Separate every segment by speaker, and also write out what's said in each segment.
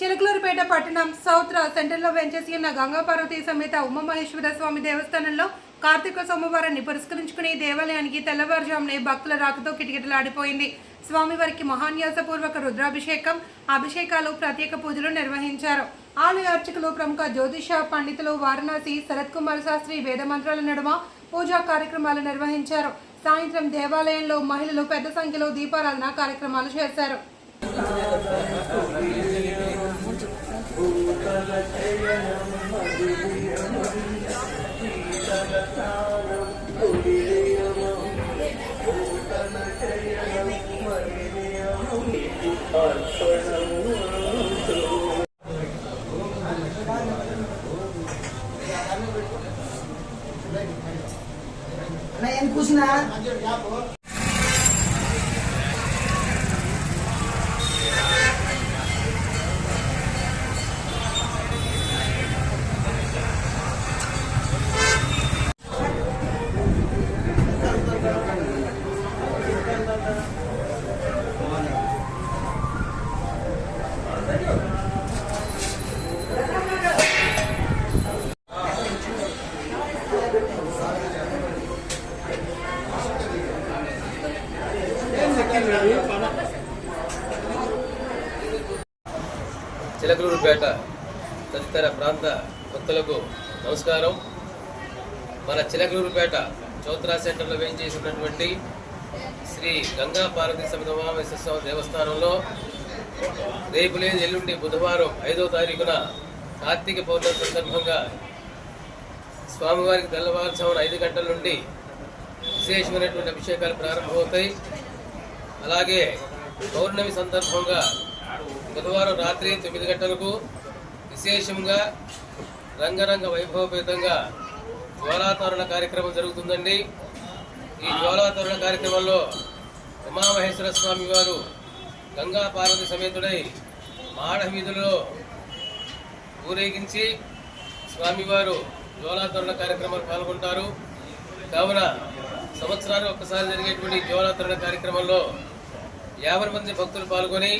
Speaker 1: చిలకలూరుపేట పట్టణం సౌత్ సెంటర్లో వెంచేసి ఉన్న గంగా పార్వతీ సమేత ఉమామహేశ్వర స్వామి దేవస్థానంలో కార్తీక సోమవారాన్ని పురస్కరించుకుని దేవాలయానికి తెల్లవారుజామునే భక్తుల రాకతో కిటకిటలాడిపోయింది. స్వామివారికి మహాన్యాసపూర్వక రుద్రాభిషేకం, అభిషేకాలు, ప్రత్యేక పూజలు నిర్వహించారు. ఆలయ అర్చకులు, ప్రముఖ జ్యోతిష పండితులు వారణాసి శరత్ కుమార్ శాస్త్రి వేదమంత్రాల నడుమ పూజా కార్యక్రమాలు నిర్వహించారు. సాయంత్రం దేవాలయంలో మహిళలు పెద్ద సంఖ్యలో దీపారాధన కార్యక్రమాలు చేశారు.
Speaker 2: చిలకలూరుపేట తదితర ప్రాంత భక్తులకు నమస్కారం. మన చిలకలూరుపేట చౌత్రా సెంటర్లో వేయించేసినటువంటి శ్రీ గంగా పార్వతీ సమేత ఉమామహేశ్వర స్వామి దేవస్థానంలో రేపు లేదు ఎల్లుండి బుధవారం 5వ తారీఖున కార్తీక పౌర్ణమి సందర్భంగా స్వామివారికి తెల్లవారుజామున 5 గంటల నుండి విశేషమైనటువంటి అభిషేకాలు ప్రారంభమవుతాయి. అలాగే పౌర్ణమి సందర్భంగా బుధవారం రాత్రి 9 గంటలకు విశేషంగా రంగరంగ వైభవపేతంగా జ్వాలాతోరణ కార్యక్రమం జరుగుతుందండి. ఈ జ్వాలాతోరణ కార్యక్రమంలో ఉమామహేశ్వర స్వామి వారు గంగా పార్వతి సమేతుడై మాడ వీధులలో ఊరేగించి స్వామివారు జ్వాలాతోరణ కార్యక్రమాలు పాల్గొంటారు. కావున సంవత్సరానికి ఒక్కసారి జరిగేటువంటి జ్వాలాతోరణ కార్యక్రమంలో 50 మంది భక్తులు పాల్గొని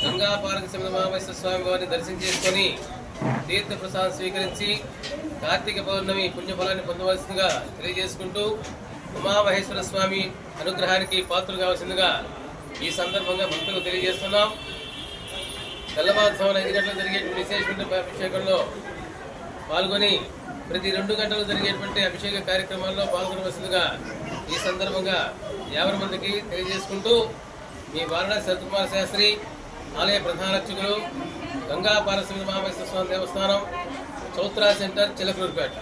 Speaker 2: గంగా పార్వతీ సమేత ఉమామహేశ్వర స్వామి వారిని దర్శనం చేసుకొని తీర్థ ప్రసాదం స్వీకరించి కార్తీక పౌర్ణమి పుణ్యఫలాన్ని పొందవలసిందిగా తెలియజేసుకుంటూ ఉమామహేశ్వర స్వామి అనుగ్రహానికి పాత్రలు కావాల్సిందిగా ఈ సందర్భంగా భక్తులకు తెలియజేస్తున్నాం. తెల్లవారుజామున 5 గంటలకు జరిగేటువంటి విశేషమైన అభిషేకంలో పాల్గొని ప్రతి 2 గంటలు జరిగేటువంటి అభిషేక కార్యక్రమాల్లో పాల్గొనవలసిందిగా ఈ సందర్భంగా 50 మందికి తెలియజేసుకుంటూ మీ వారణాసి శరత్ కుమార్ శాస్త్రి, ఆలయ ప్రధాన అర్చకులు, గంగా పార్వతీ సమేత ఉమామహేశ్వర స్వామి దేవస్థానం, చౌత్రా సెంటర్, చిలకలూరుపేట.